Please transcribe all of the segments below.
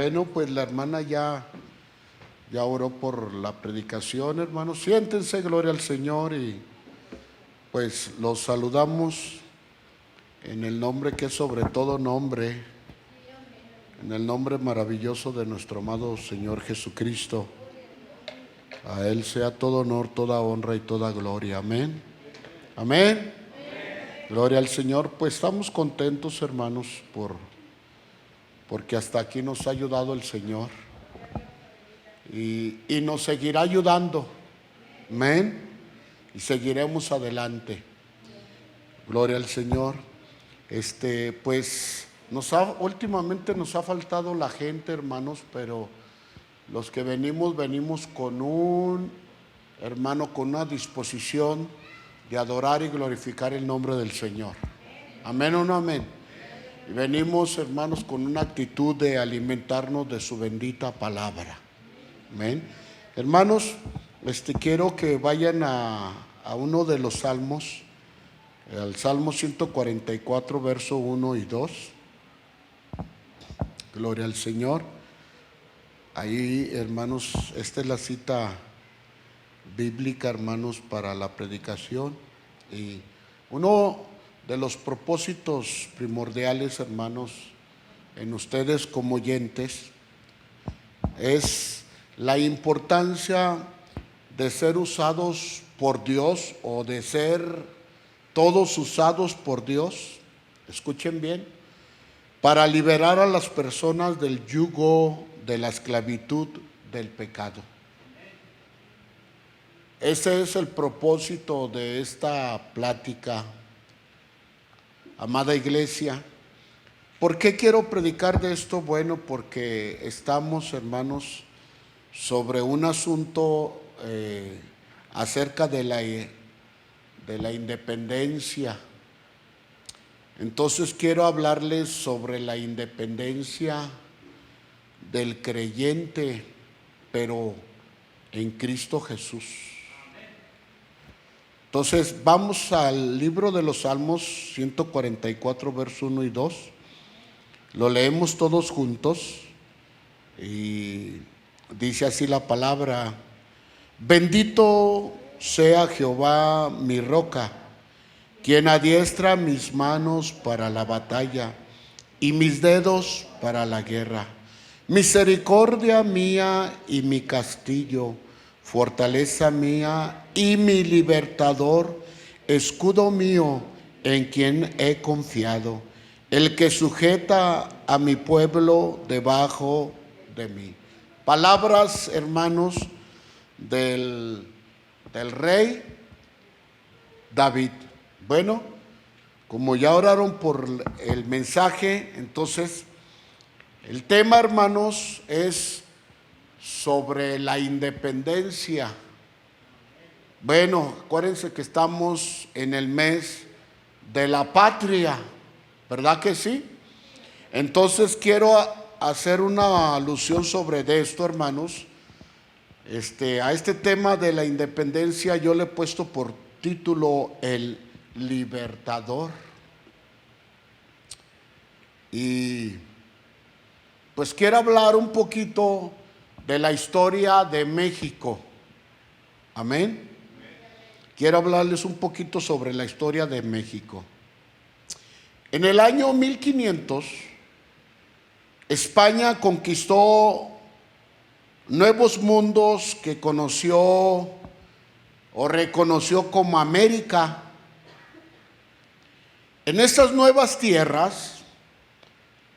Bueno, pues la hermana ya oró por la predicación, hermanos. Siéntense, gloria al Señor, y pues los saludamos en el nombre que es sobre todo nombre, en el nombre maravilloso de nuestro amado Señor Jesucristo. A Él sea todo honor, toda honra y toda gloria. Amén. Amén. Gloria al Señor. Pues estamos contentos, hermanos, porque hasta aquí nos ha ayudado el Señor y nos seguirá ayudando. Amén. Y seguiremos adelante. Gloria al Señor. Pues últimamente nos ha faltado la gente, hermanos, pero los que venimos con con una disposición de adorar y glorificar el nombre del Señor. Amén o no amén. Y venimos, hermanos, con una actitud de alimentarnos de su bendita palabra. Amén. Hermanos, quiero que vayan a uno de los salmos, al Salmo 144, verso 1 y 2. Gloria al Señor. Ahí, hermanos, esta es la cita bíblica, hermanos, para la predicación. Y uno de los propósitos primordiales, hermanos, en ustedes como oyentes, es la importancia de ser usados por Dios, o de ser todos usados por Dios, escuchen bien, para liberar a las personas del yugo de la esclavitud del pecado. Ese es el propósito de esta plática, amada iglesia. ¿Por qué quiero predicar de esto? Bueno, porque estamos, hermanos, sobre un asunto acerca de la independencia. Entonces quiero hablarles sobre la independencia del creyente, pero en Cristo Jesús. Entonces vamos al libro de los Salmos 144, verso 1 y 2. Lo leemos todos juntos y dice así la palabra: bendito sea Jehová mi roca, quien adiestra mis manos para la batalla y mis dedos para la guerra. Misericordia mía y mi castillo, fortaleza mía y mi libertador, escudo mío en quien he confiado, el que sujeta a mi pueblo debajo de mí. Palabras, hermanos, del rey David. Bueno, como ya oraron por el mensaje, entonces el tema, hermanos, es sobre la independencia. Bueno, acuérdense que estamos en el mes de la patria, ¿verdad que sí? Entonces quiero hacer una alusión sobre esto, hermanos. A este tema de la independencia yo le he puesto por título el libertador. Y pues quiero hablar un poquito de la historia de México. Amén. Quiero hablarles un poquito sobre la historia de México. En el año 1500, España conquistó nuevos mundos que conoció o reconoció como América. En estas nuevas tierras,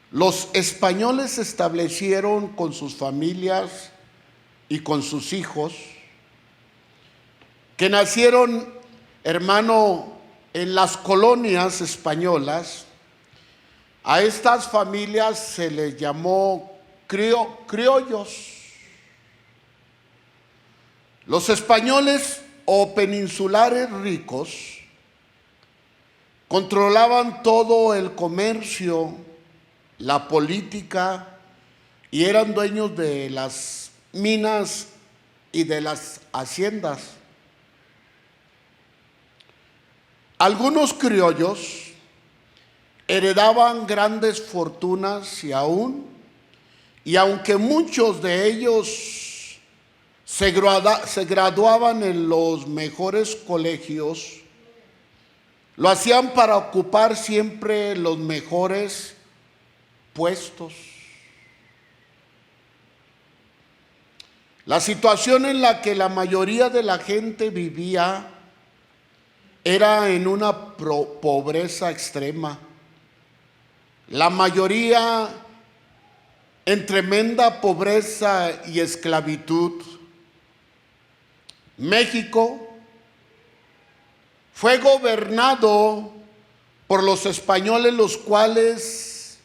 los españoles se establecieron con sus familias y con sus hijos, que nacieron, hermano, en las colonias españolas. A estas familias se les llamó criollos. Los españoles o peninsulares ricos controlaban todo el comercio, la política, y eran dueños de las minas y de las haciendas. Algunos criollos heredaban grandes fortunas y aún Y aunque muchos de ellos se graduaban en los mejores colegios, lo hacían para ocupar siempre los mejores puestos. La situación en la que la mayoría de la gente vivía era en una pobreza extrema. La mayoría en tremenda pobreza y esclavitud. México fue gobernado por los españoles, los cuales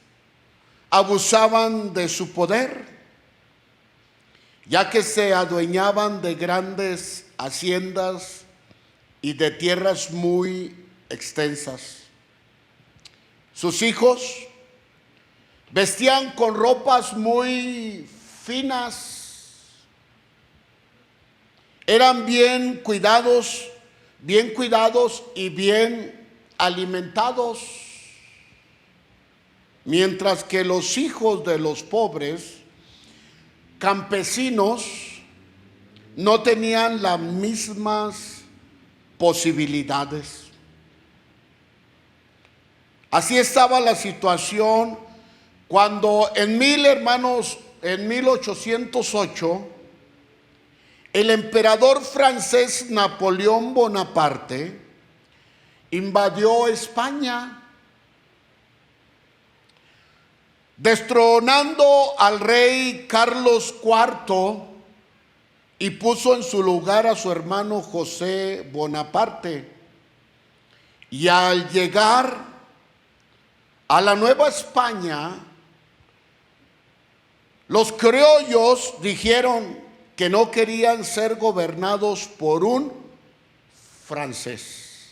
abusaban de su poder, ya que se adueñaban de grandes haciendas y de tierras muy extensas. Sus hijos vestían con ropas muy finas, eran bien cuidados y bien alimentados, mientras que los hijos de los pobres campesinos no tenían las mismas posibilidades. Así estaba la situación cuando en 1808, el emperador francés Napoleón Bonaparte invadió España, destronando al rey Carlos IV y puso en su lugar a su hermano José Bonaparte. Y al llegar a la Nueva España, los criollos dijeron que no querían ser gobernados por un francés.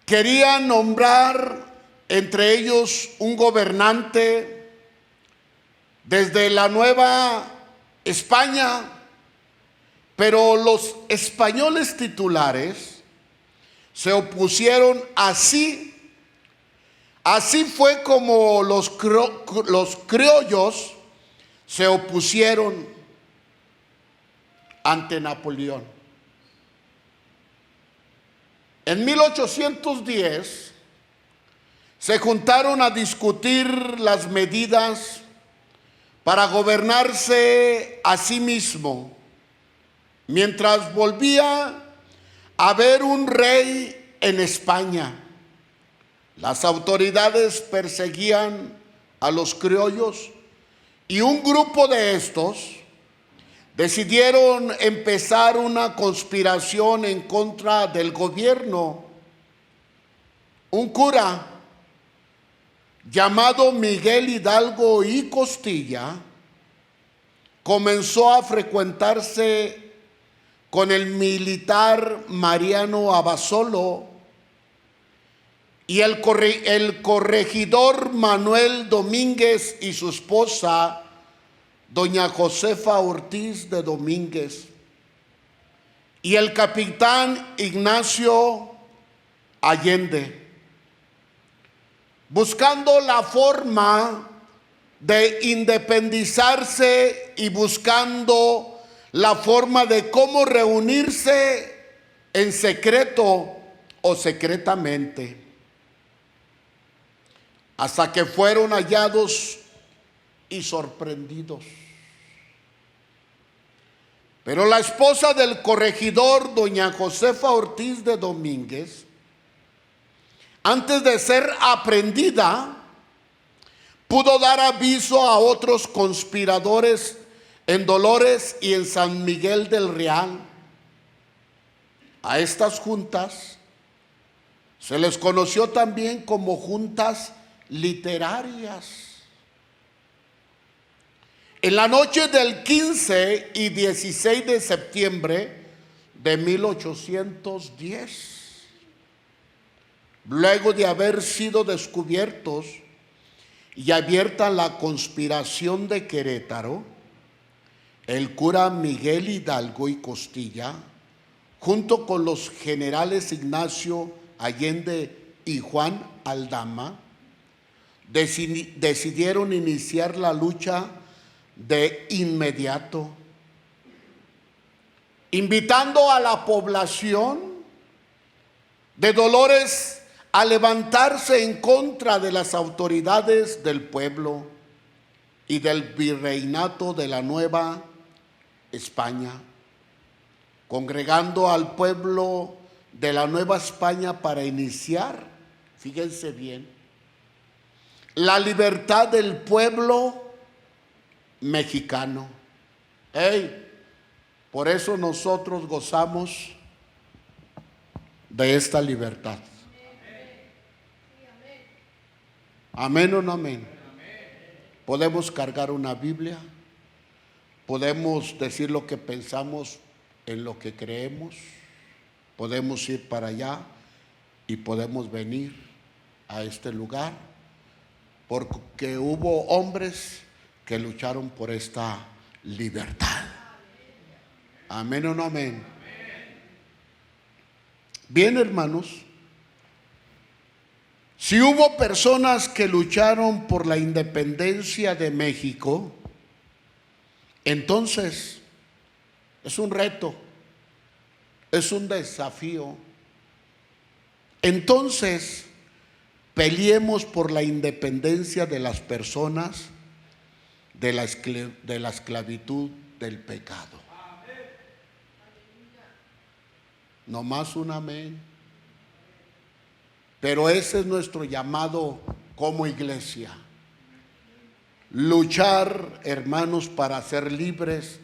Querían nombrar entre ellos un gobernante desde la Nueva España, pero los españoles titulares se opusieron. Así fue como los criollos se opusieron ante Napoleón. En 1810 se juntaron a discutir las medidas para gobernarse a sí mismo, mientras volvía a haber un rey en España. Las autoridades perseguían a los criollos y un grupo de estos decidieron empezar una conspiración en contra del gobierno. Un cura llamado Miguel Hidalgo y Costilla comenzó a frecuentarse con el militar Mariano Abasolo y el corregidor Manuel Domínguez y su esposa, doña Josefa Ortiz de Domínguez, y el capitán Ignacio Allende, buscando la forma de independizarse y buscando la forma de cómo reunirse en secreto o secretamente, hasta que fueron hallados y sorprendidos. Pero la esposa del corregidor, doña Josefa Ortiz de Domínguez, antes de ser aprendida, pudo dar aviso a otros conspiradores en Dolores y en San Miguel del Real. A estas juntas se les conoció también como juntas literarias. En la noche del 15 y 16 de septiembre de 1810, luego de haber sido descubiertos y abierta la conspiración de Querétaro, el cura Miguel Hidalgo y Costilla, junto con los generales Ignacio Allende y Juan Aldama, decidieron iniciar la lucha de inmediato, invitando a la población de Dolores a levantarse en contra de las autoridades del pueblo y del virreinato de la Nueva España, congregando al pueblo de la Nueva España para iniciar, fíjense bien, la libertad del pueblo mexicano. Por eso nosotros gozamos de esta libertad. Amén o no amén. Podemos cargar una Biblia, podemos decir lo que pensamos en lo que creemos, podemos ir para allá y podemos venir a este lugar, porque hubo hombres que lucharon por esta libertad. Amén o no amén. Bien, hermanos, si hubo personas que lucharon por la independencia de México, entonces es un reto, es un desafío. Entonces, peleemos por la independencia de las personas de la esclavitud del pecado. No más un amén. Pero ese es nuestro llamado como iglesia. Luchar, hermanos, para ser libres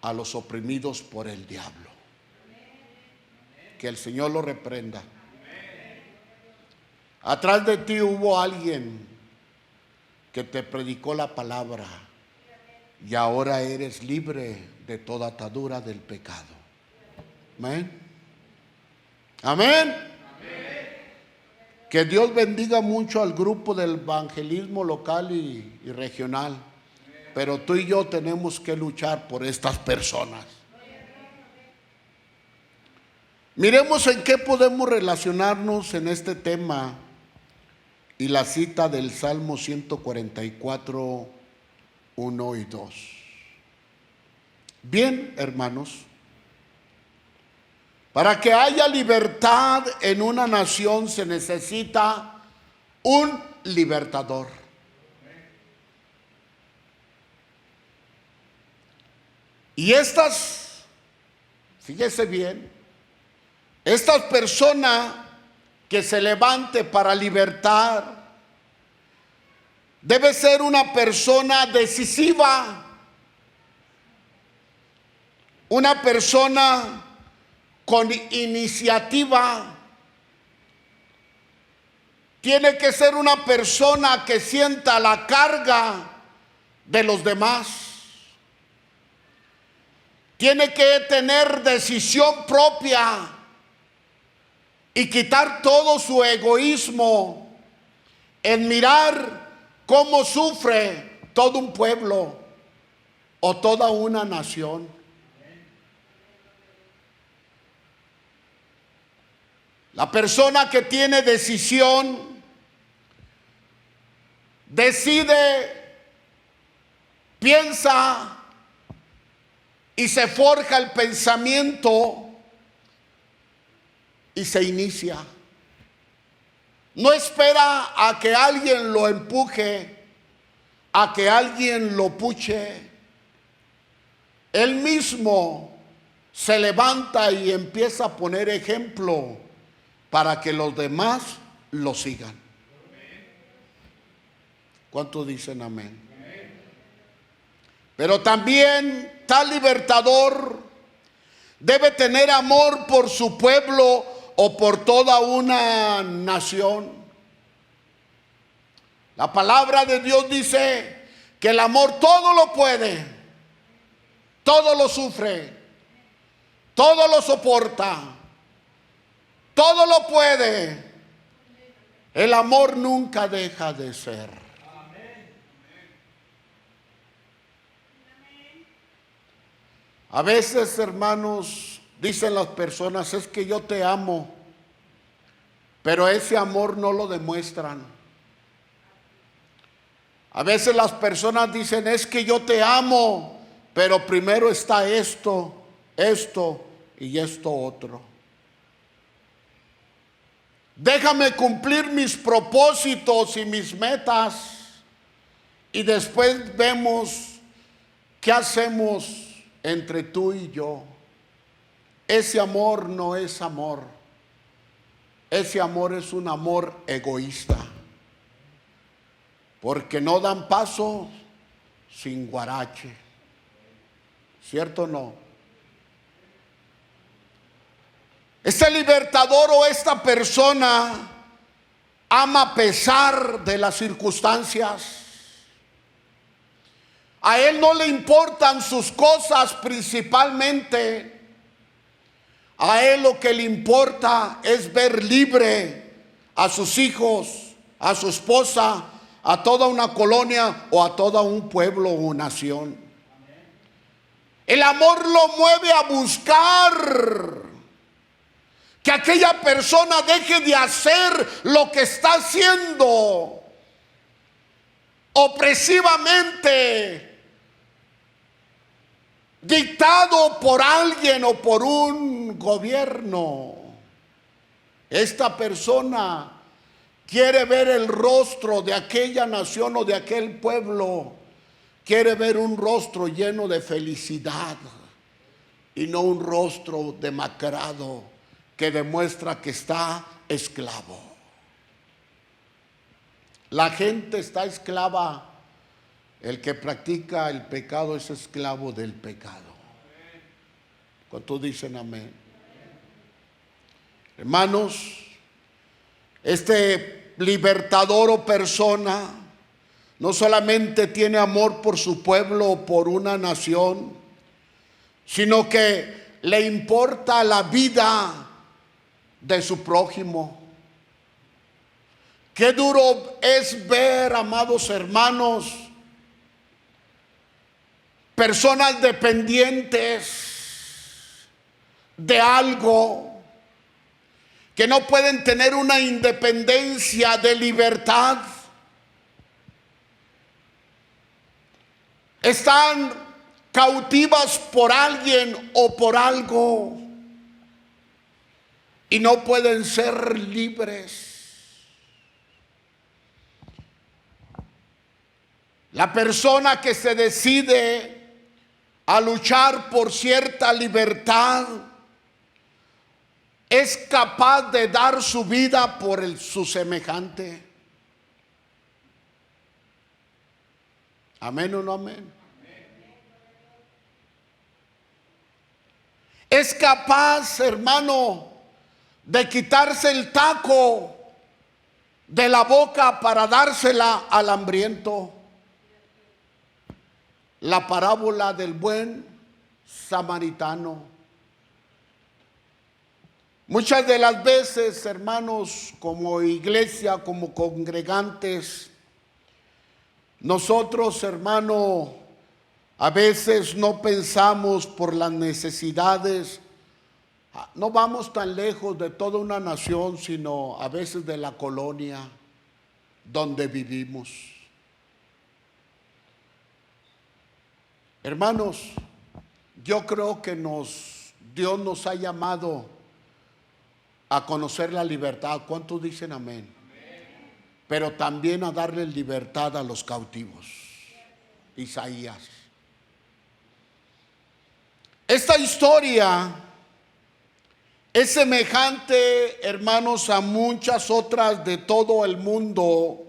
a los oprimidos por el diablo. Que el Señor lo reprenda. Atrás de ti hubo alguien que te predicó la palabra y ahora eres libre de toda atadura del pecado. Amén. Amén. Que Dios bendiga mucho al grupo del evangelismo local y regional. Pero tú y yo tenemos que luchar por estas personas. Miremos en qué podemos relacionarnos en este tema y la cita del Salmo 144, 1 y 2. Bien, hermanos, para que haya libertad en una nación se necesita un libertador. Y fíjese bien, esta persona que se levante para libertar debe ser una persona decisiva, una persona con iniciativa. Tiene que ser una persona que sienta la carga de los demás. Tiene que tener decisión propia y quitar todo su egoísmo en mirar cómo sufre todo un pueblo o toda una nación. La persona que tiene decisión decide, piensa y se forja el pensamiento y se inicia. No espera a que alguien lo empuje, a que alguien lo puche. Él mismo se levanta y empieza a poner ejemplo para que los demás lo sigan. ¿Cuántos dicen amén? Pero también tal libertador debe tener amor por su pueblo o por toda una nación. La palabra de Dios dice que el amor todo lo puede, todo lo sufre, todo lo soporta, todo lo puede. El amor nunca deja de ser. A veces, hermanos, dicen las personas, es que yo te amo, pero ese amor no lo demuestran. A veces las personas dicen, es que yo te amo, pero primero está esto, esto y esto otro. Déjame cumplir mis propósitos y mis metas y después vemos qué hacemos entre tú y yo. Ese amor no es amor. Ese amor es un amor egoísta. Porque no dan paso sin guarache. ¿Cierto o no? Este libertador o esta persona ama a pesar de las circunstancias. A él no le importan sus cosas principalmente. A él lo que le importa es ver libre a sus hijos, a su esposa, a toda una colonia o a todo un pueblo o nación. El amor lo mueve a buscar que aquella persona deje de hacer lo que está haciendo opresivamente, dictado por alguien o por un gobierno. Esta persona quiere ver el rostro de aquella nación o de aquel pueblo. Quiere ver un rostro lleno de felicidad y no un rostro demacrado que demuestra que está esclavo. La gente está esclava. El que practica el pecado es esclavo del pecado. ¿Cuántos dicen amén? Hermanos, este libertador o persona no solamente tiene amor por su pueblo o por una nación, sino que le importa la vida de su prójimo. Qué duro es ver, amados hermanos, personas dependientes de algo, que no pueden tener una independencia de libertad. Están cautivas por alguien o por algo y no pueden ser libres. La persona que se decide a luchar por cierta libertad es capaz de dar su vida por su semejante. ¿Amén o no amén? Es capaz, hermano, de quitarse el taco de la boca para dársela al hambriento. La parábola del buen samaritano. Muchas de las veces, hermanos, como iglesia, como congregantes, nosotros, hermano, a veces no pensamos por las necesidades. No vamos tan lejos de toda una nación, sino a veces de la colonia donde vivimos. Hermanos, yo creo que Dios nos ha llamado a conocer la libertad. ¿Cuántos dicen amén? Pero también a darle libertad a los cautivos. Isaías. Esta historia es semejante, hermanos, a muchas otras de todo el mundo.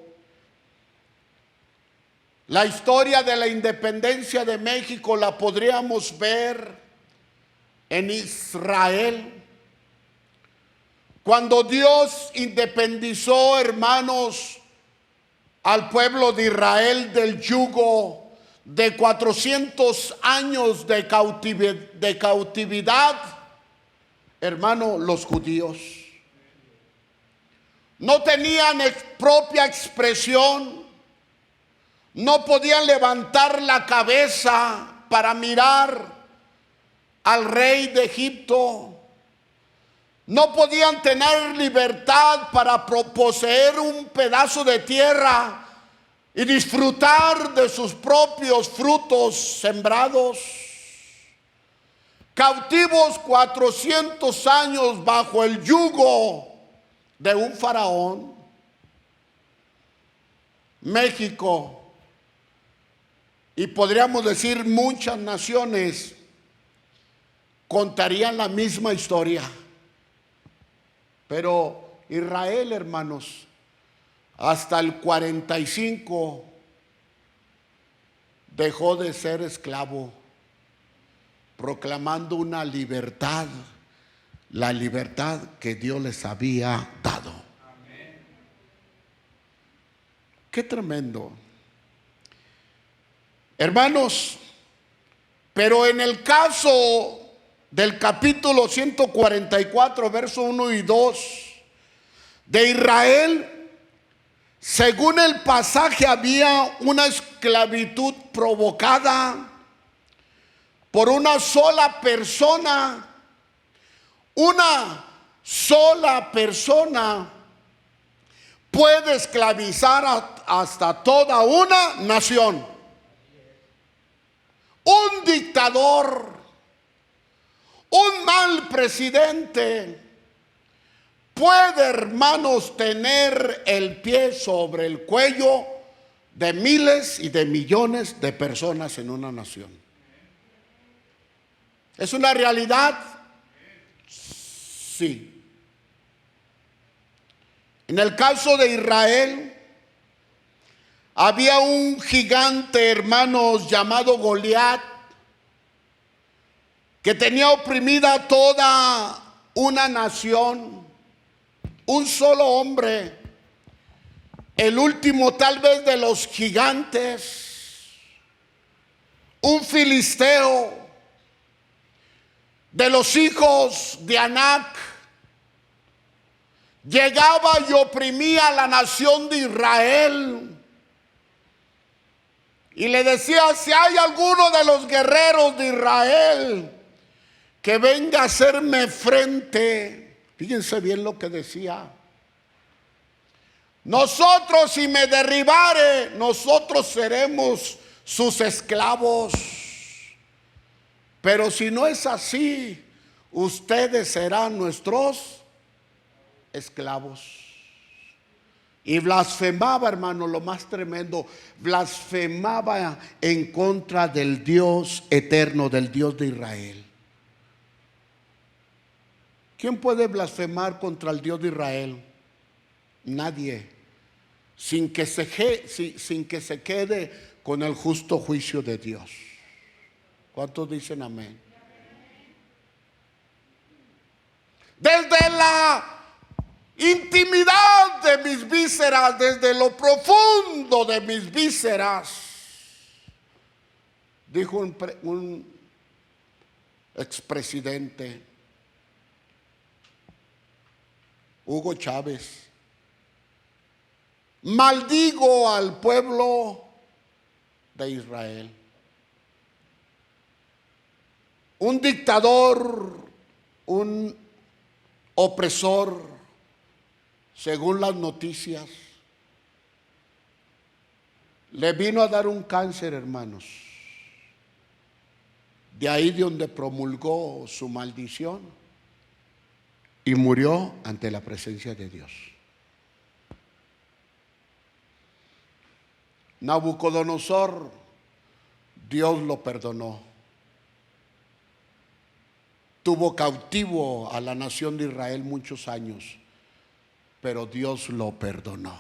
La historia de la independencia de México la podríamos ver en Israel. Cuando Dios independizó, hermanos, al pueblo de Israel del yugo de 400 años de cautividad, hermano, los judíos no tenían propia expresión, no podían levantar la cabeza para mirar al rey de Egipto. No podían tener libertad para poseer un pedazo de tierra y disfrutar de sus propios frutos sembrados. Cautivos 400 años bajo el yugo de un faraón. México, y podríamos decir muchas naciones, contarían la misma historia. Pero Israel, hermanos, hasta el 45 dejó de ser esclavo, proclamando una libertad, la libertad que Dios les había dado. Amén. Qué tremendo. Hermanos, pero en el caso del capítulo 144, verso 1 y 2 de Israel, según el pasaje, había una esclavitud provocada por una sola persona. Una sola persona puede esclavizar hasta toda una nación. Un dictador, un mal presidente puede, hermanos, tener el pie sobre el cuello de miles y de millones de personas en una nación. ¿Es una realidad? Sí. En el caso de Israel, había un gigante, hermanos, llamado Goliat, que tenía oprimida toda una nación. Un solo hombre, el último tal vez de los gigantes, un filisteo de los hijos de Anac, llegaba y oprimía a la nación de Israel. Y le decía: si hay alguno de los guerreros de Israel que venga a hacerme frente. Fíjense bien lo que decía: nosotros, si me derribare, nosotros seremos sus esclavos. Pero si no es así, ustedes serán nuestros esclavos. Y blasfemaba, hermano, lo más tremendo, blasfemaba en contra del Dios eterno, del Dios de Israel. ¿Quién puede blasfemar contra el Dios de Israel? Nadie, sin que se quede con el justo juicio de Dios. ¿Cuántos dicen amén? Desde la intimidad de mis vísceras, desde lo profundo de mis vísceras, dijo un expresidente, Hugo Chávez: maldigo al pueblo de Israel. Un dictador, un opresor, según las noticias, le vino a dar un cáncer, hermanos. De ahí de donde promulgó su maldición y murió ante la presencia de Dios. Nabucodonosor, Dios lo perdonó. Tuvo cautivo a la nación de Israel muchos años, pero Dios lo perdonó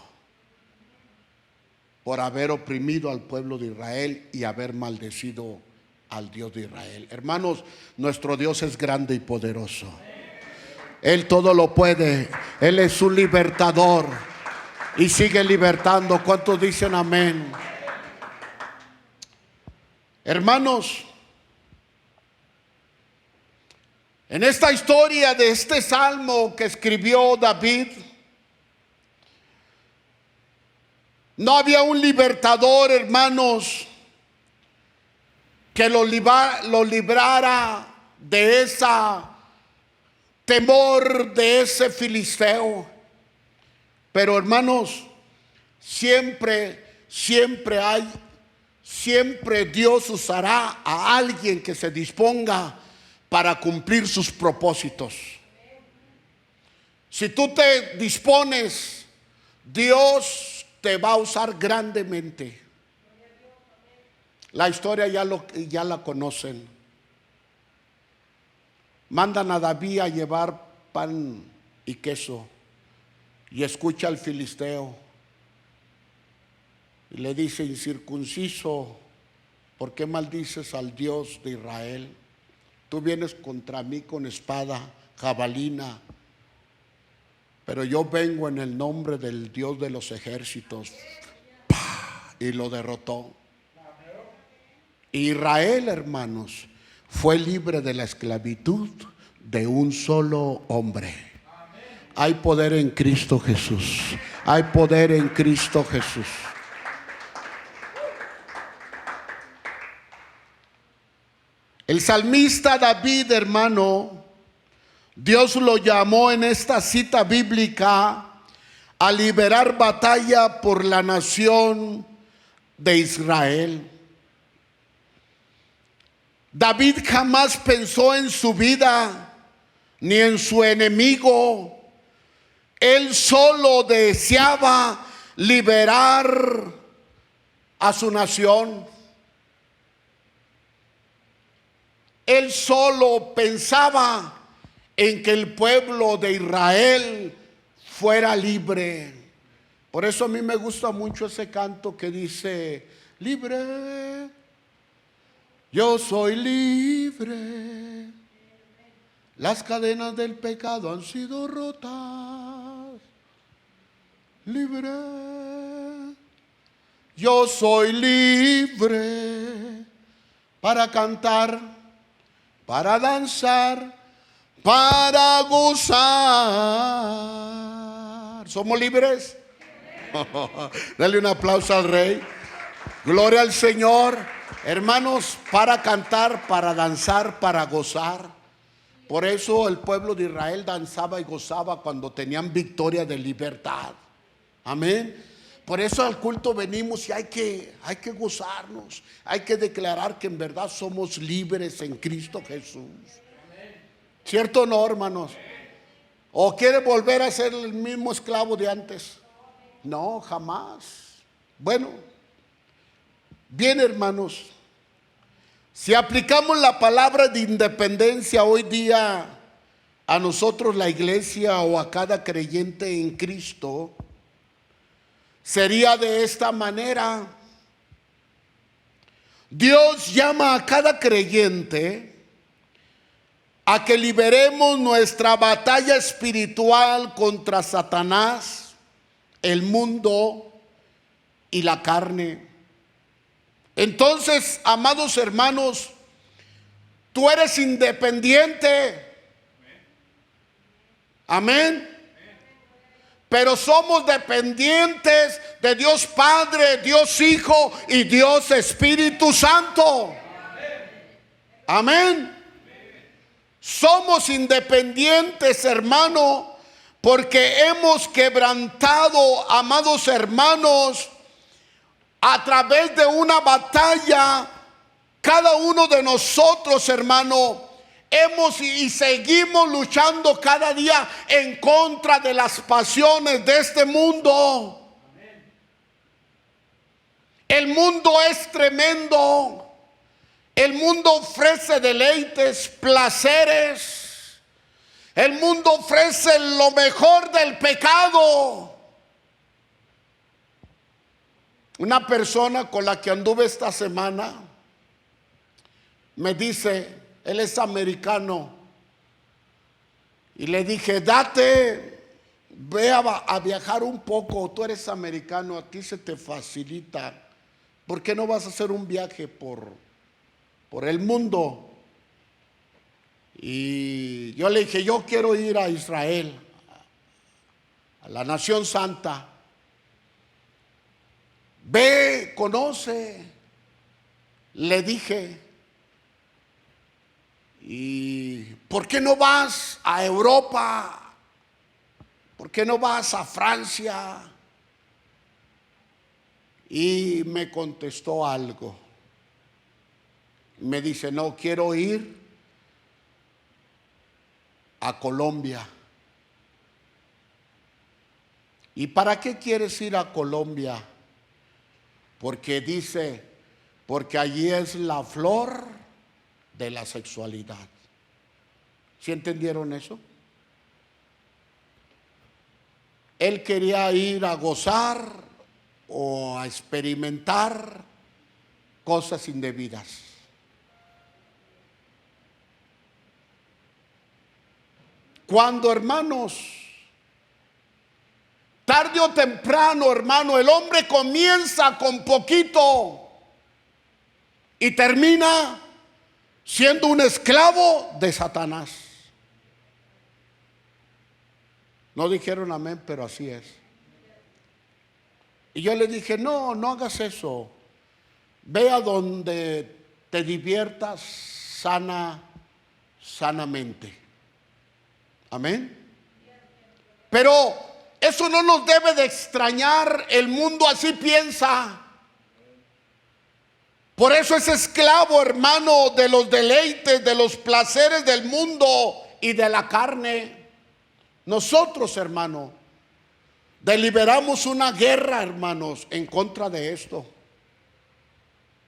por haber oprimido al pueblo de Israel y haber maldecido al Dios de Israel. Hermanos, nuestro Dios es grande y poderoso. Él todo lo puede. Él es un libertador y sigue libertando. ¿Cuántos dicen amén? Hermanos, en esta historia de este salmo que escribió David, no había un libertador, hermanos, que lo librara de esa temor, de ese filisteo. Pero, hermanos, siempre siempre Dios usará a alguien que se disponga para cumplir sus propósitos. Si tú te dispones, Dios te va a usar grandemente. La historia ya la conocen. Mandan a David a llevar pan y queso y escucha al filisteo y le dice: incircunciso, ¿por qué maldices al Dios de Israel? Tú vienes contra mí con espada, jabalina, pero yo vengo en el nombre del Dios de los ejércitos. ¡Pah! Y lo derrotó. Israel, hermanos, fue libre de la esclavitud de un solo hombre. Hay poder en Cristo Jesús. Hay poder en Cristo Jesús. El salmista David, hermano, Dios lo llamó en esta cita bíblica a liberar batalla por la nación de Israel. David jamás pensó en su vida ni en su enemigo. Él solo deseaba liberar a su nación. Él solo pensaba en que el pueblo de Israel fuera libre. Por eso a mí me gusta mucho ese canto que dice: libre, yo soy libre, las cadenas del pecado han sido rotas. Libre, yo soy libre para cantar, para danzar, para gozar. ¿Somos libres? Dale un aplauso al Rey. Gloria al Señor. Hermanos, para cantar, para danzar, para gozar. Por eso el pueblo de Israel danzaba y gozaba cuando tenían victoria de libertad. Amén. Por eso al culto venimos y hay que gozarnos. Hay que declarar que en verdad somos libres en Cristo Jesús. ¿Cierto o no, hermanos? ¿O quiere volver a ser el mismo esclavo de antes? No, jamás. Bueno, bien, hermanos, si aplicamos la palabra de independencia hoy día a nosotros, la iglesia, o a cada creyente en Cristo, sería de esta manera. Dios llama a cada creyente a que liberemos nuestra batalla espiritual contra Satanás, el mundo y la carne. Entonces, amados hermanos, tú eres independiente. Amén. Pero somos dependientes de Dios Padre, Dios Hijo y Dios Espíritu Santo. Amén. Somos independientes, hermano, porque hemos quebrantado, amados hermanos, a través de una batalla. Cada uno de nosotros, hermano, hemos y seguimos luchando cada día en contra de las pasiones de este mundo. El mundo es tremendo. El mundo ofrece deleites, placeres. El mundo ofrece lo mejor del pecado. Una persona con la que anduve esta semana me dice, él es americano, y le dije: ve a viajar un poco, tú eres americano, a ti se te facilita, ¿por qué no vas a hacer un viaje por el mundo? Y yo le dije: yo quiero ir a Israel, a la nación santa. Ve, conoce, le dije. ¿Y por qué no vas a Europa? ¿Por qué no vas a Francia? y me contestó algo. Me dice, no, quiero ir a Colombia. ¿Y para qué quieres ir a Colombia? Porque dice, porque allí es la flor de la sexualidad. ¿Sí entendieron eso? Él quería ir a gozar o a experimentar cosas indebidas. Cuando, hermanos, tarde o temprano, hermano, el hombre comienza con poquito y termina siendo un esclavo de Satanás. No dijeron amén, pero así es. Y yo le dije, no, no hagas eso. Ve a donde te diviertas sanamente. Amén. Pero eso no nos debe de extrañar. El mundo así piensa. Por eso es esclavo, hermano, de los deleites, de los placeres del mundo y de la carne. Nosotros, hermano, deliberamos una guerra, hermanos, en contra de esto.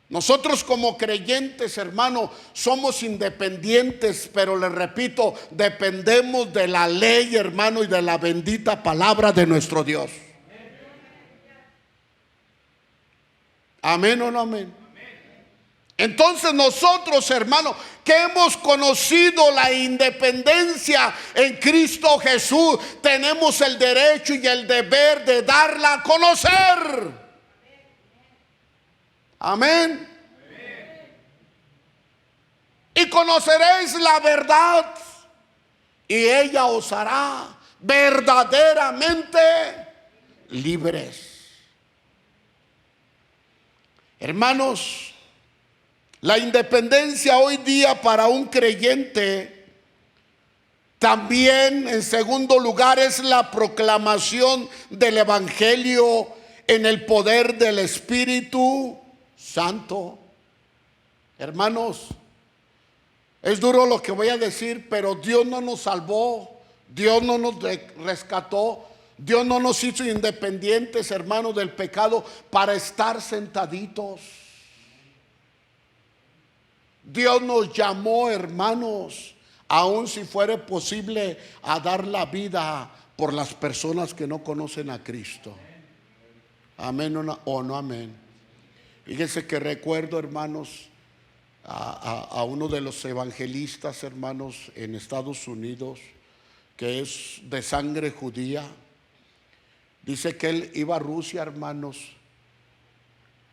Nosotros como creyentes, hermano, somos independientes, pero les repito, dependemos de la ley, hermano, y de la bendita palabra de nuestro Dios. Amén o no amén. Entonces nosotros, hermano, que hemos conocido la independencia en Cristo Jesús, tenemos el derecho y el deber de darla a conocer. Amén. Y conoceréis la verdad, y ella os hará verdaderamente libres. Hermanos, la independencia hoy día para un creyente también, en segundo lugar, es la proclamación del evangelio en el poder del Espíritu Santo. Hermanos, es duro lo que voy a decir, pero Dios no nos salvó, Dios no nos rescató, Dios no nos hizo independientes, hermanos, del pecado para estar sentaditos. Dios nos llamó, hermanos, aun si fuera posible, a dar la vida por las personas que no conocen a Cristo. Amén o no amén. Fíjense que recuerdo, hermanos, a uno de los evangelistas, hermanos, en Estados Unidos, que es de sangre judía. Dice que él iba a Rusia, hermanos,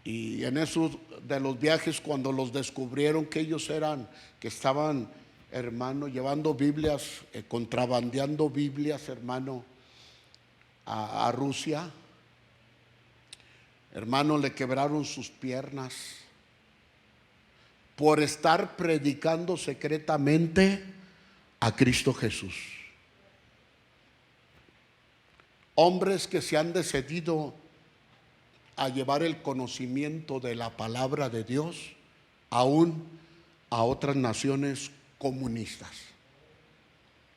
y en esos de los viajes, cuando los descubrieron que ellos que estaban, hermano, llevando Biblias, contrabandeando Biblias, hermano, a Rusia, hermano, le quebraron sus piernas por estar predicando secretamente a Cristo Jesús. Hombres que se han decidido a llevar el conocimiento de la palabra de Dios aún a otras naciones comunistas.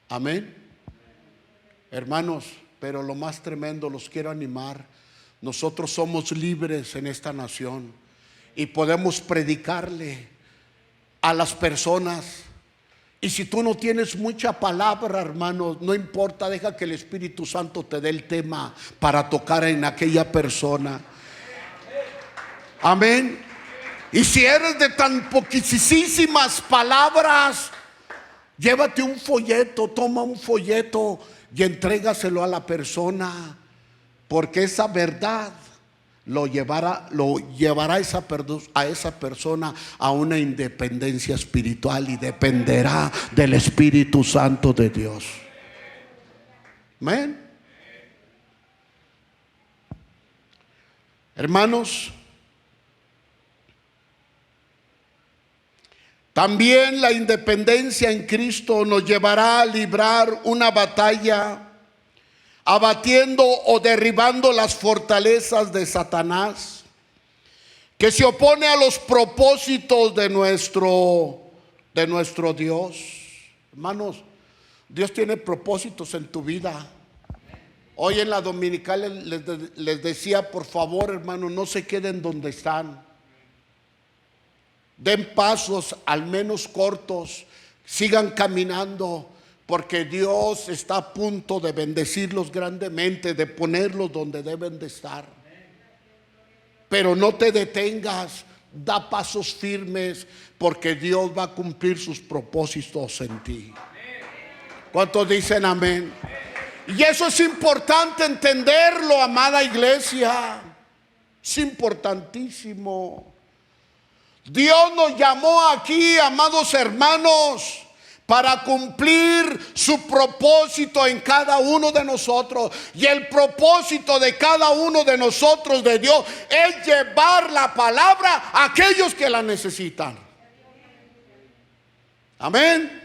Amén. Hermanos, pero lo más tremendo, los quiero animar. Nosotros somos libres en esta nación y podemos predicarle a las personas. Y si tú no tienes mucha palabra, hermano, no importa, deja que el Espíritu Santo te dé el tema para tocar en aquella persona. Amén. Y si eres de tan poquísimas palabras, llévate un folleto, toma un folleto y entrégaselo a la persona, porque esa verdad lo llevará a esa persona a una independencia espiritual y dependerá del Espíritu Santo de Dios. Amén. Hermanos, también la independencia en Cristo nos llevará a librar una batalla abatiendo o derribando las fortalezas de Satanás. que se opone a los propósitos de nuestro Dios. Hermanos, Dios tiene propósitos en tu vida. Hoy en la dominical les decía, por favor, hermanos, no se queden donde están. Den pasos al menos cortos, sigan caminando, porque Dios está a punto de bendecirlos grandemente, de ponerlos donde deben de estar. Pero no te detengas, da pasos firmes, porque Dios va a cumplir sus propósitos en ti. ¿Cuántos dicen amén? Y eso es importante entenderlo, amada iglesia. Es importantísimo. Dios nos llamó aquí, amados hermanos, para cumplir su propósito en cada uno de nosotros. Y el propósito de cada uno de nosotros, de Dios, es llevar la palabra a aquellos que la necesitan. Amén.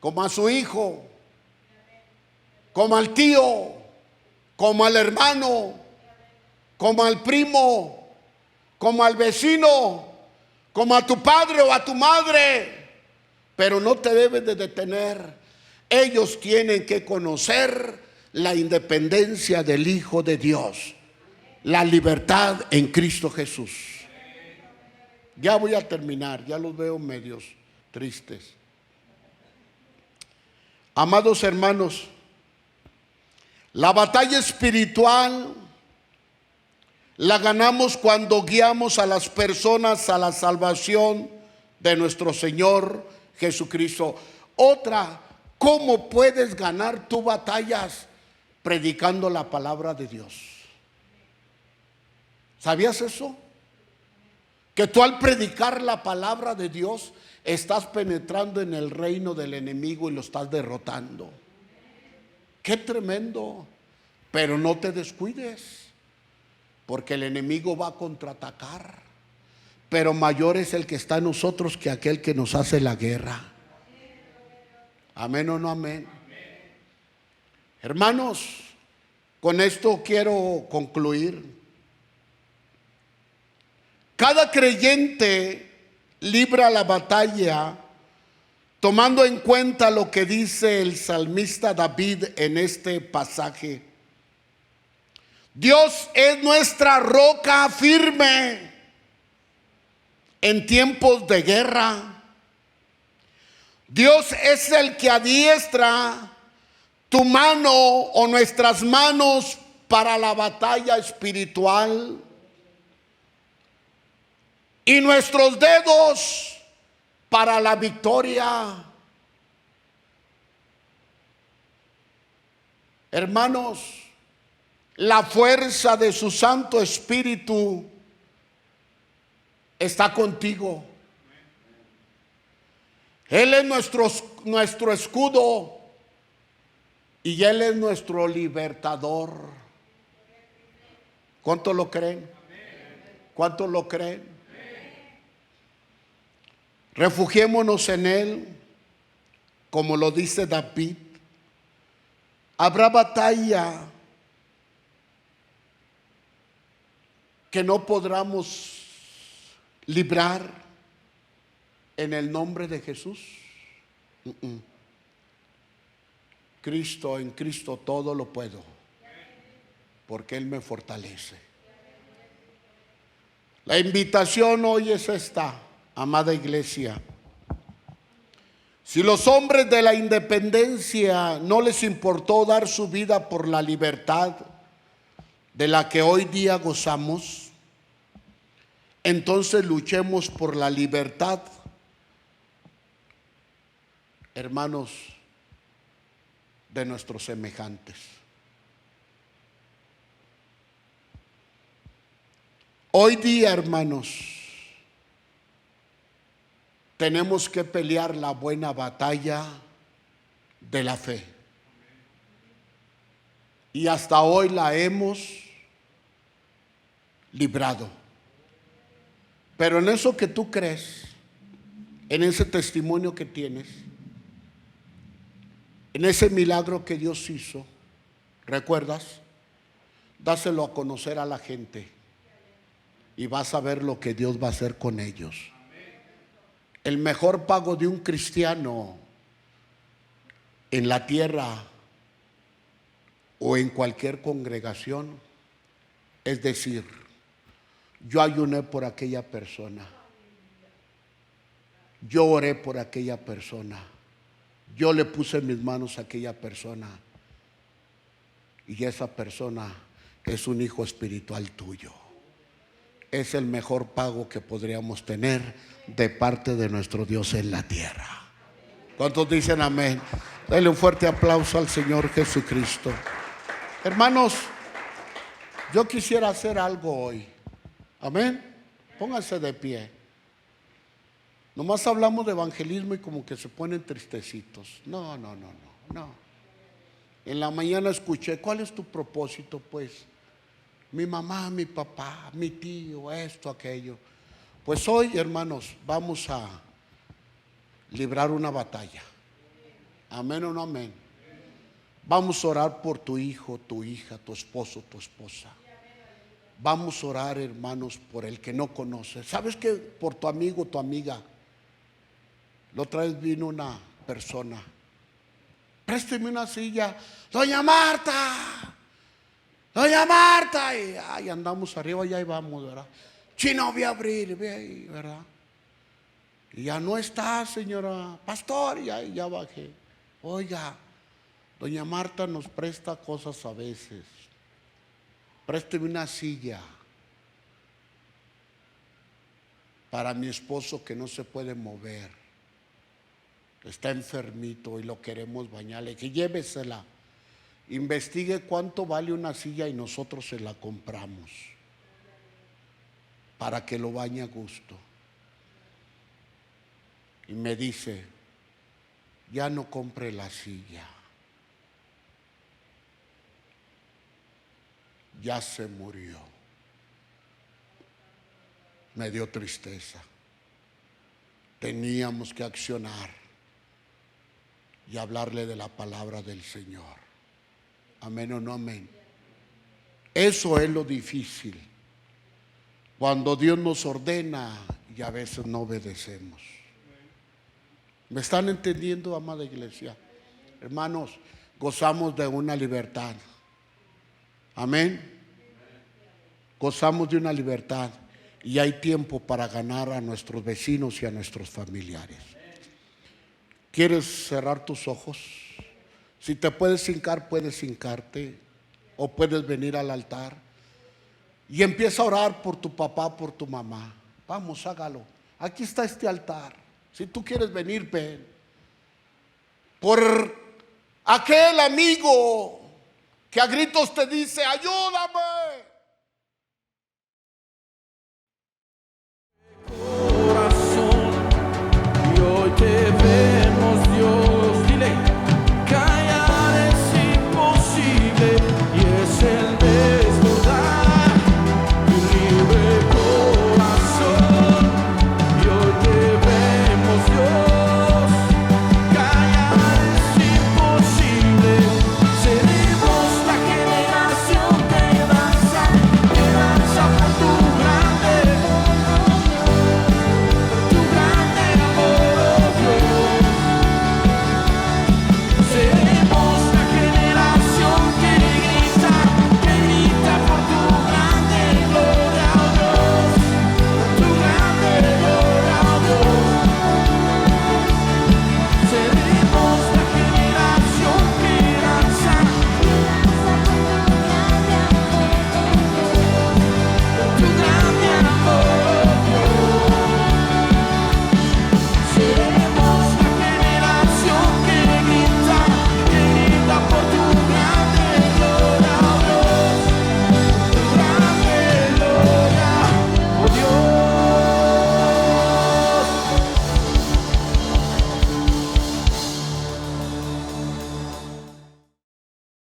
Como a su hijo, como al tío, como al hermano, como al primo, como al vecino, como a tu padre o a tu madre. Pero no te debes de detener. Ellos tienen que conocer la independencia del Hijo de Dios, la libertad en Cristo Jesús. Ya voy a terminar, ya los veo medios tristes. Amados hermanos, la batalla espiritual la ganamos cuando guiamos a las personas a la salvación de nuestro Señor Jesucristo. Otra, ¿cómo puedes ganar tus batallas? Predicando la palabra de Dios. ¿Sabías eso? Que tú al predicar la palabra de Dios estás penetrando en el reino del enemigo y lo estás derrotando. ¡Qué tremendo! Pero no te descuides, porque el enemigo va a contraatacar. Pero mayor es el que está en nosotros que aquel que nos hace la guerra. Amén o no amén. Hermanos, con esto quiero concluir. Cada creyente libra la batalla tomando en cuenta lo que dice el salmista David en este pasaje. Dios es nuestra roca firme en tiempos de guerra. Dios es el que adiestra tu mano o nuestras manos para la batalla espiritual, y nuestros dedos para la victoria. Hermanos, la fuerza de su Santo Espíritu está contigo. Él es nuestro escudo y Él es nuestro libertador. ¿Cuántos lo creen? ¿Cuántos lo creen? Refugiémonos en Él, como lo dice David. Habrá batalla que no podamos librar en el nombre de Jesús. Cristo, en Cristo todo lo puedo, porque Él me fortalece. La invitación hoy es esta, amada iglesia. Si los hombres de la independencia no les importó dar su vida por la libertad de la que hoy día gozamos, entonces luchemos por la libertad, hermanos, de nuestros semejantes. Hoy día, hermanos, tenemos que pelear la buena batalla de la fe. Y hasta hoy la hemos librado. Pero en eso que tú crees, en ese testimonio que tienes, en ese milagro que Dios hizo, ¿recuerdas? Dáselo a conocer a la gente. y vas a ver lo que Dios va a hacer con ellos. El mejor pago de un cristiano en la tierra o en cualquier congregación es decir: yo ayuné por aquella persona, yo oré por aquella persona, yo le puse mis manos a aquella persona, y esa persona es un hijo espiritual tuyo. Es el mejor pago que podríamos tener de parte de nuestro Dios en la tierra. ¿Cuántos dicen amén? Dale un fuerte aplauso al Señor Jesucristo. Hermanos, yo quisiera hacer algo hoy. Amén. Pónganse de pie. Nomás hablamos de evangelismo y como que se ponen tristecitos. No. En la mañana escuché: ¿cuál es tu propósito? Pues mi mamá, mi papá, mi tío, esto, aquello. Pues hoy, hermanos, vamos a librar una batalla. Amén o no amén. Vamos a orar por tu hijo, tu hija, tu esposo, tu esposa. Vamos a orar, hermanos, por el que no conoce. ¿Sabes qué? Por tu amigo, tu amiga. La otra vez vino una persona: présteme una silla, doña Marta, doña Marta. Y ay, andamos arriba y ahí vamos, ¿verdad? Chino, voy a abrir, ve ahí, ¿verdad? Y ya no está, señora pastor, y ahí ya bajé. Oiga, doña Marta nos presta cosas a veces. Présteme una silla para mi esposo que no se puede mover. Está enfermito y lo queremos bañarle. Que llévesela. Investigue cuánto vale una silla y nosotros se la compramos para que lo bañe a gusto. Y me dice: ya no compre la silla, ya se murió. Me dio tristeza. Teníamos que accionar y hablarle de la palabra del Señor. Amén o no amén. Eso es lo difícil, cuando Dios nos ordena y a veces no obedecemos. ¿Me están entendiendo, amada iglesia? Hermanos, gozamos de una libertad. Amén. Gozamos de una libertad y hay tiempo para ganar a nuestros vecinos y a nuestros familiares. ¿Quieres cerrar tus ojos? Si te puedes hincar, puedes hincarte, o puedes venir al altar y empieza a orar por tu papá, por tu mamá. Vamos, hágalo. Aquí está este altar. Si tú quieres venir, ven. Por aquel amigo que a gritos te dice: ayúdame.